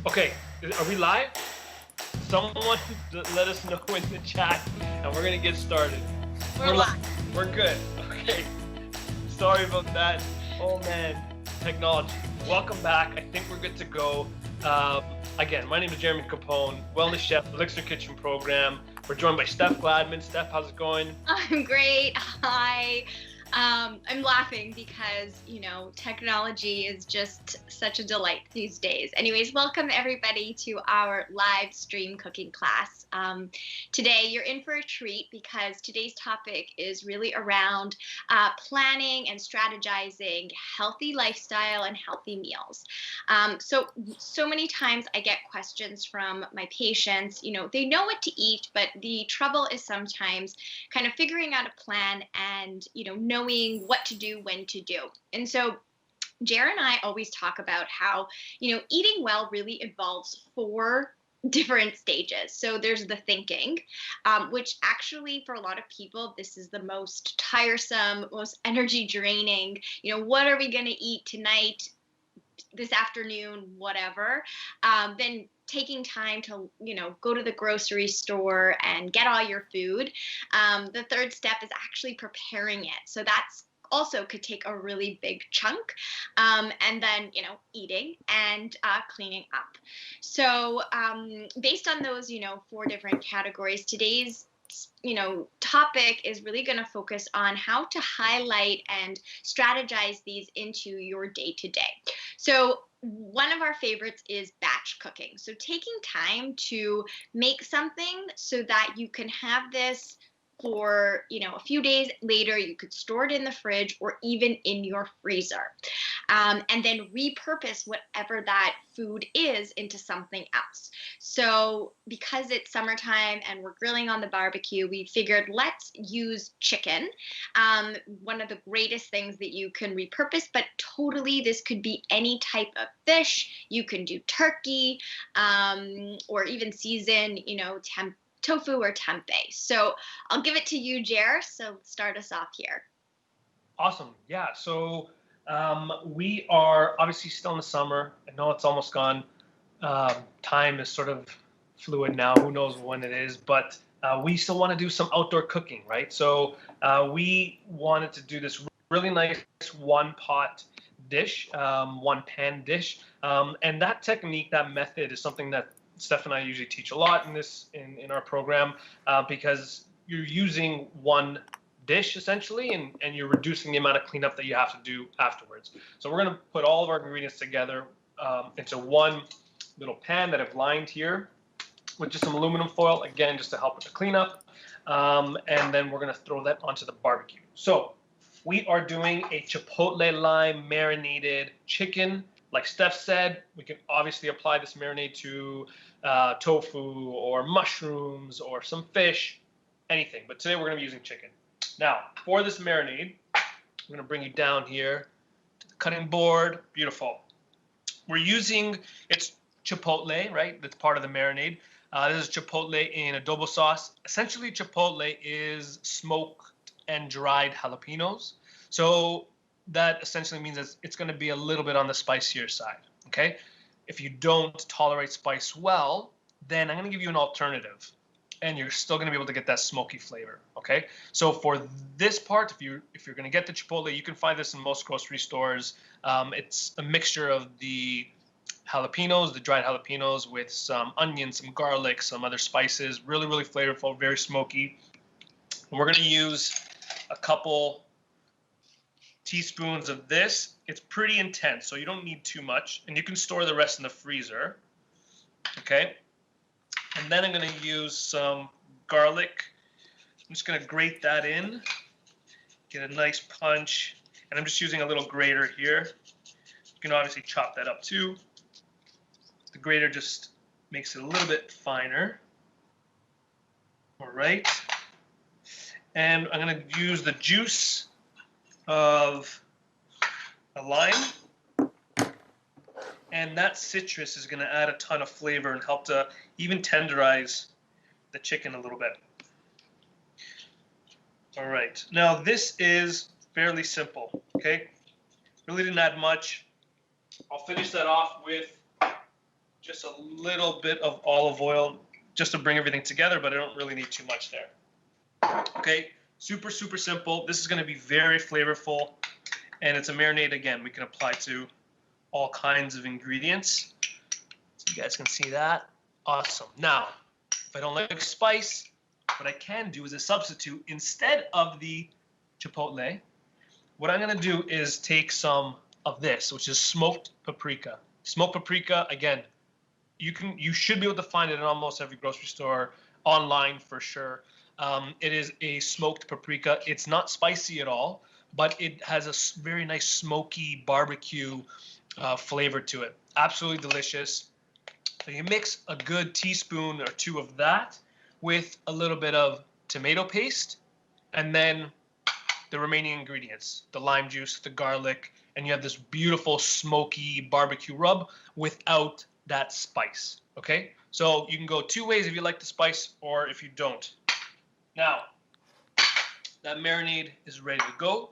Okay, are we live? Someone let us know in the chat, and we're gonna get started. We're live. We're good. Okay. Sorry about that. Oh man, technology. Welcome back. I think we're good to go. Again, my name is Jeremy Capone, wellness chef, ELLICSR Kitchen Program. We're joined by Steph Gladman. Steph, how's it going? I'm great. Hi. I'm laughing because, technology is just such a delight these days. Anyways, welcome everybody to our live stream cooking class. Today, you're in for a treat because today's topic is really around planning and strategizing healthy lifestyle and healthy meals. So many times I get questions from my patients. They know what to eat, but the trouble is sometimes kind of figuring out a plan and, knowing what to do, when to do. And so Jer and I always talk about how, eating well really involves 4 different stages. So there's the thinking, which actually for a lot of people, this is the most tiresome, most energy draining. What are we going to eat tonight, this afternoon, whatever. Then taking time to, go to the grocery store and get all your food. The third step is actually preparing it. So that's also could take a really big chunk. And then, eating and cleaning up. So based on those, 4 different categories, today's topic is really going to focus on how to highlight and strategize these into your day-to-day. So one of our favorites is batch cooking. So taking time to make something so that you can have this for, a few days later. You could store it in the fridge or even in your freezer. And then repurpose whatever that food is into something else. So because it's summertime and we're grilling on the barbecue, we figured let's use chicken. One of the greatest things that you can repurpose, but totally this could be any type of fish. You can do turkey, or even season, tofu or tempeh. So I'll give it to you, Jer. So start us off here. Awesome. Yeah. So we are obviously still in the summer. I know it's almost gone. Time is sort of fluid now. Who knows when it is? But we still want to do some outdoor cooking, right? So we wanted to do this really nice one-pot dish, one-pan dish. And that technique, that method is something that Steph and I usually teach a lot in our program, because you're using one dish essentially, and you're reducing the amount of cleanup that you have to do afterwards. So we're going to put all of our ingredients together into one little pan that I've lined here with just some aluminum foil, again, just to help with the cleanup. And then we're going to throw that onto the barbecue. So we are doing a Chipotle lime marinated chicken. Like Steph said, we can obviously apply this marinade to tofu or mushrooms or some fish, anything. But today we're going to be using chicken. Now, for this marinade, I'm going to bring you down here to the cutting board. Beautiful. We're using, it's Chipotle, right? That's part of the marinade. This is Chipotle in adobo sauce. Essentially, Chipotle is smoked and dried jalapenos. So that essentially means that it's going to be a little bit on the spicier side, okay? If you don't tolerate spice well, then I'm going to give you an alternative, and you're still going to be able to get that smoky flavor, okay? So for this part, if you're going to get the Chipotle, you can find this in most grocery stores. It's a mixture of the jalapenos, the dried jalapenos, with some onion, some garlic, some other spices. Really, really flavorful, very smoky. And we're going to use a couple teaspoons of this. It's pretty intense, so you don't need too much, and you can store the rest in the freezer, okay? And then I'm going to use some garlic. I'm just going to grate that in, get a nice punch, and I'm just using a little grater here. You can obviously chop that up too. The grater just makes it a little bit finer. All right. And I'm going to use the juice of a lime, and that citrus is going to add a ton of flavor and help to even tenderize the chicken a little bit. All right, now this is fairly simple, okay? Really didn't add much. I'll finish that off with just a little bit of olive oil just to bring everything together, but I don't really need too much there. Okay, super, super simple. This is going to be very flavorful, and it's a marinade, again, we can apply to all kinds of ingredients. So you guys can see that. Awesome. Now, if I don't like spice, what I can do is a substitute. Instead of the chipotle, what I'm going to do is take some of this, which is smoked paprika. Smoked paprika, again, you should be able to find it in almost every grocery store, online for sure. It is a smoked paprika. It's not spicy at all, but it has a very nice smoky barbecue flavor to it. Absolutely delicious. So you mix a good teaspoon or two of that with a little bit of tomato paste, and then the remaining ingredients, the lime juice, the garlic, and you have this beautiful smoky barbecue rub without that spice. Okay, so you can go two ways if you like the spice or if you don't. Now, that marinade is ready to go.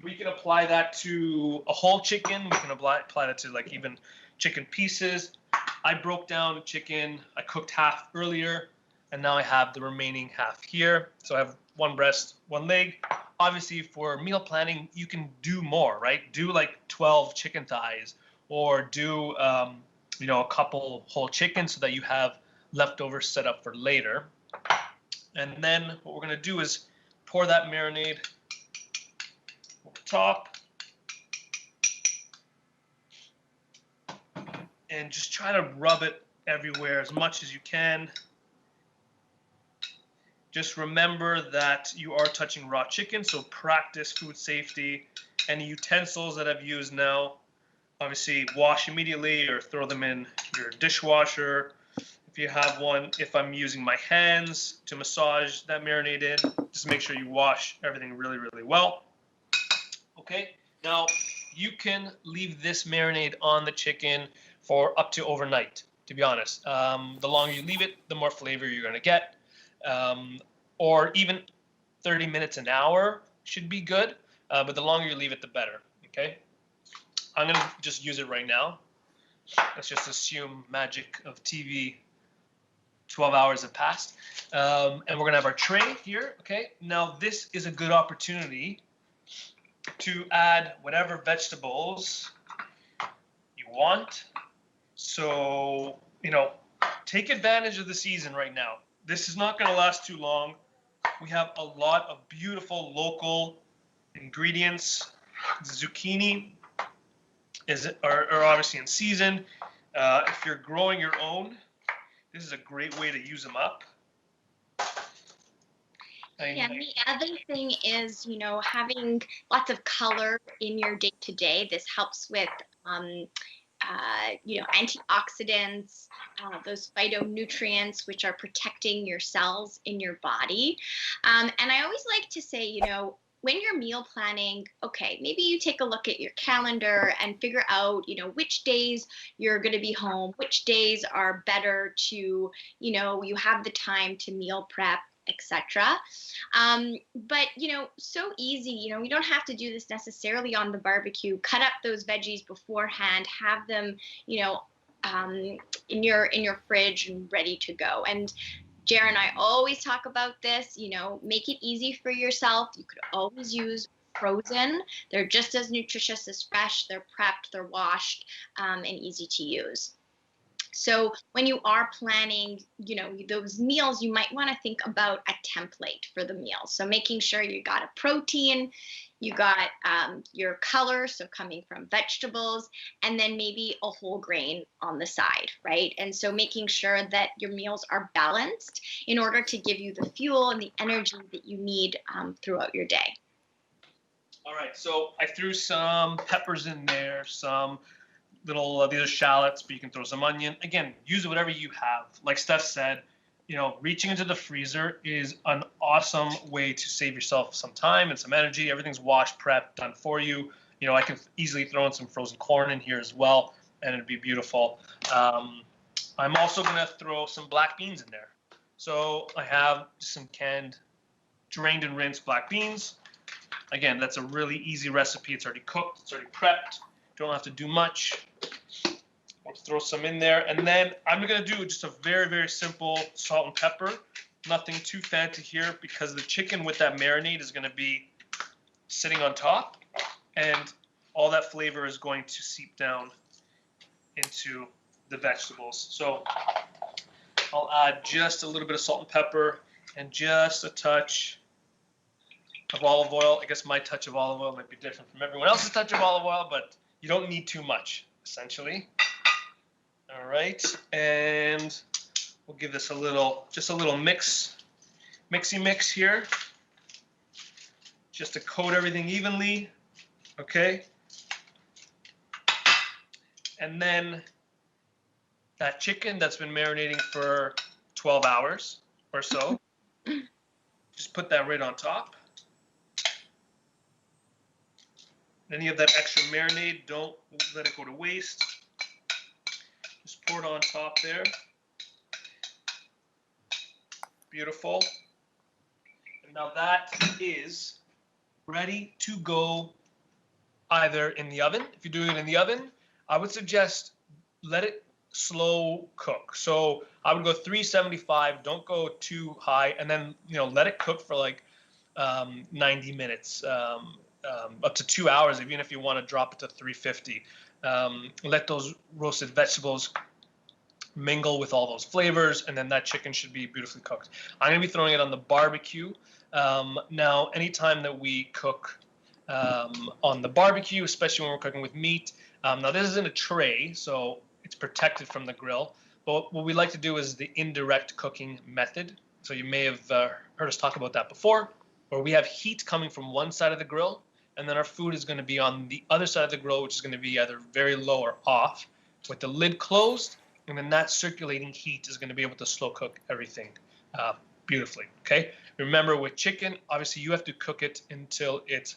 We can apply that to a whole chicken. We can apply that to like even chicken pieces. I broke down chicken. I cooked half earlier, and now I have the remaining half here. So I have one breast, one leg. Obviously, for meal planning, you can do more, right? Do like 12 chicken thighs, or do a couple whole chickens so that you have leftovers set up for later. And then what we're gonna do is pour that marinade over top, and just try to rub it everywhere as much as you can. Just remember that you are touching raw chicken, so practice food safety. Any utensils that I've used now, obviously wash immediately or throw them in your dishwasher if you have one. If I'm using my hands to massage that marinade in, just make sure you wash everything really, really well. Okay, now you can leave this marinade on the chicken for up to overnight, to be honest. The longer you leave it, the more flavor you're going to get. Or even 30 minutes, an hour should be good, but the longer you leave it, the better. Okay, I'm going to just use it right now. Let's just assume magic of TV, 12 hours have passed. And we're going to have our tray here. Okay, now this is a good opportunity to add whatever vegetables you want. So, take advantage of the season right now. This is not going to last too long. We have a lot of beautiful local ingredients. Zucchini are obviously in season. If you're growing your own, this is a great way to use them up. Yeah, and the other thing is, having lots of color in your day-to-day. This helps with antioxidants, those phytonutrients, which are protecting your cells in your body. And I always like to say, when you're meal planning, okay, maybe you take a look at your calendar and figure out, which days you're going to be home, which days are better to, you have the time to meal prep, etc. But so easy. We don't have to do this necessarily on the barbecue. Cut up those veggies beforehand, have them in your fridge and ready to go. And Jared and I always talk about this, make it easy for yourself. You could always use frozen. They're just as nutritious as fresh. They're prepped, they're washed, and easy to use. So when you are planning, those meals, you might want to think about a template for the meal. So making sure you got a protein, you got your color, so coming from vegetables, and then maybe a whole grain on the side, right? And so making sure that your meals are balanced in order to give you the fuel and the energy that you need throughout your day. All right, so I threw some peppers in there, some little, these are shallots, but you can throw some onion. Again, use whatever you have. Like Steph said, reaching into the freezer is an awesome way to save yourself some time and some energy. Everything's washed, prepped, done for you. I can easily throw in some frozen corn in here as well, and it'd be beautiful. I'm also going to throw some black beans in there. So I have some canned, drained and rinsed black beans. Again, that's a really easy recipe. It's already cooked. It's already prepped. Don't have to do much. throw some in there. And then I'm going to do just a very, very simple salt and pepper. Nothing too fancy here because the chicken with that marinade is going to be sitting on top. And all that flavor is going to seep down into the vegetables. So I'll add just a little bit of salt and pepper and just a touch of olive oil. I guess my touch of olive oil might be different from everyone else's touch of olive oil, but you don't need too much, essentially. All right, and we'll give this just a little mixy mix here, just to coat everything evenly, okay? And then that chicken that's been marinating for 12 hours or so, just put that right on top. Any of that extra marinade, don't let it go to waste. Just pour it on top there. Beautiful. And now that is ready to go either in the oven. If you're doing it in the oven, I would suggest let it slow cook. So I would go 375, don't go too high, and then let it cook for like 90 minutes, up to 2 hours, even if you want to drop it to 350. Let those roasted vegetables mingle with all those flavors, and then that chicken should be beautifully cooked. I'm going to be throwing it on the barbecue. Now, anytime that we cook on the barbecue, especially when we're cooking with meat, now this is in a tray, so it's protected from the grill. But what we like to do is the indirect cooking method. So you may have heard us talk about that before, where we have heat coming from one side of the grill, and then our food is going to be on the other side of the grill, which is going to be either very low or off, with the lid closed, and then that circulating heat is going to be able to slow cook everything beautifully, okay? Remember, with chicken, obviously you have to cook it until it's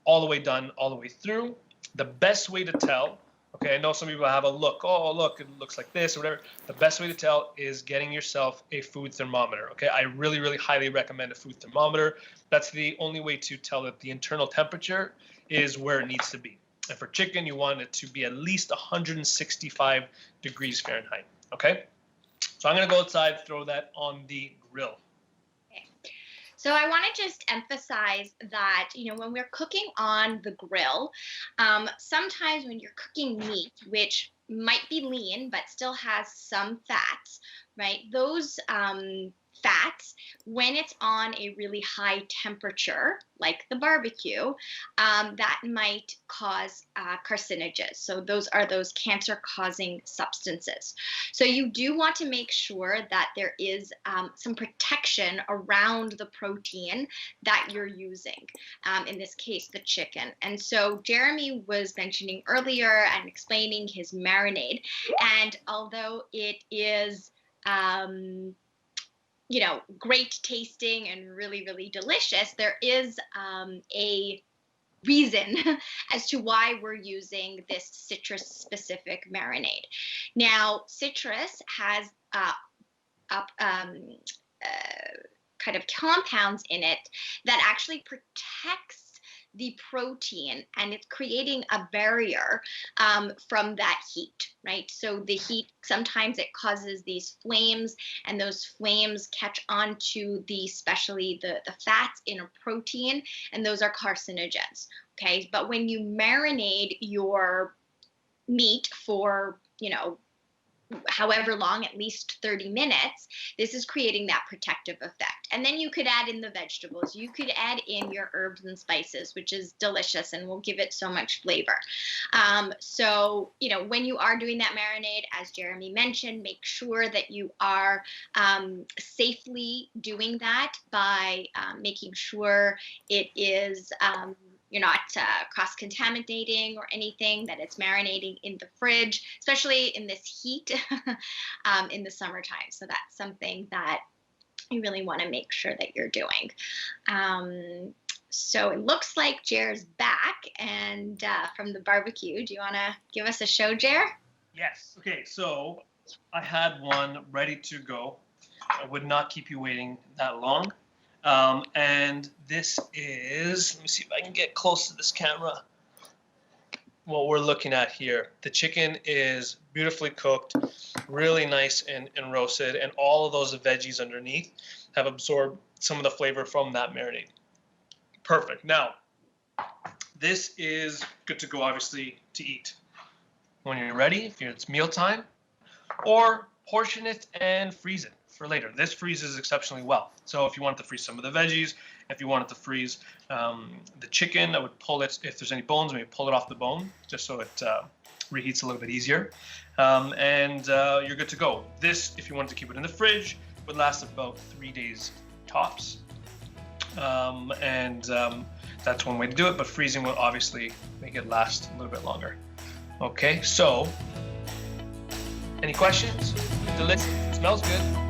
all the way done, all the way through. The best way to tell, okay, I know some people have a look, oh, look, it looks like this or whatever. The best way to tell is getting yourself a food thermometer, okay? I really, really highly recommend a food thermometer. That's the only way to tell that the internal temperature is where it needs to be. And for chicken, you want it to be at least 165 degrees Fahrenheit, okay? So I'm going to go outside, throw that on the grill. So I want to just emphasize that, when we're cooking on the grill, sometimes when you're cooking meat, which might be lean but still has some fats, right? Those fats, when it's on a really high temperature, like the barbecue, that might cause carcinogens. So those are those cancer-causing substances. So you do want to make sure that there is some protection around the protein that you're using, in this case, the chicken. And so Jeremy was mentioning earlier and explaining his marinade. And although it is great tasting and really, really delicious, there is a reason as to why we're using this citrus-specific marinade. Now, citrus has kind of compounds in it that actually protects the protein, and it's creating a barrier from that heat, right? So the heat, sometimes it causes these flames, and those flames catch onto especially the fats in a protein, and those are carcinogens, okay? But when you marinate your meat for, however long, at least 30 minutes, this is creating that protective effect. And then you could add in the vegetables. You could add in your herbs and spices, which is delicious and will give it so much flavor. So, when you are doing that marinade, as Jeremy mentioned, make sure that you are safely doing that by making sure it is you're not cross-contaminating or anything, that it's marinating in the fridge, especially in this heat in the summertime. So that's something that you really want to make sure that you're doing. So it looks like Jer's back and from the barbecue. Do you want to give us a show, Jer? Yes. Okay, so I had one ready to go. I would not keep you waiting that long. And this is, let me see if I can get close to this camera. what we're looking at here. The chicken is beautifully cooked, really nice and roasted, and all of those veggies underneath have absorbed some of the flavor from that marinade. Perfect. Now, this is good to go, obviously, to eat when you're ready, if it's mealtime, or portion it and freeze it for later. This freezes exceptionally well. So if you want to freeze some of the veggies, if you wanted to freeze the chicken, I would pull it, if there's any bones, maybe pull it off the bone, just so it reheats a little bit easier. And you're good to go. This, if you wanted to keep it in the fridge, would last about 3 days tops. That's one way to do it, but freezing will obviously make it last a little bit longer. Okay, so any questions? Delicious, smells good.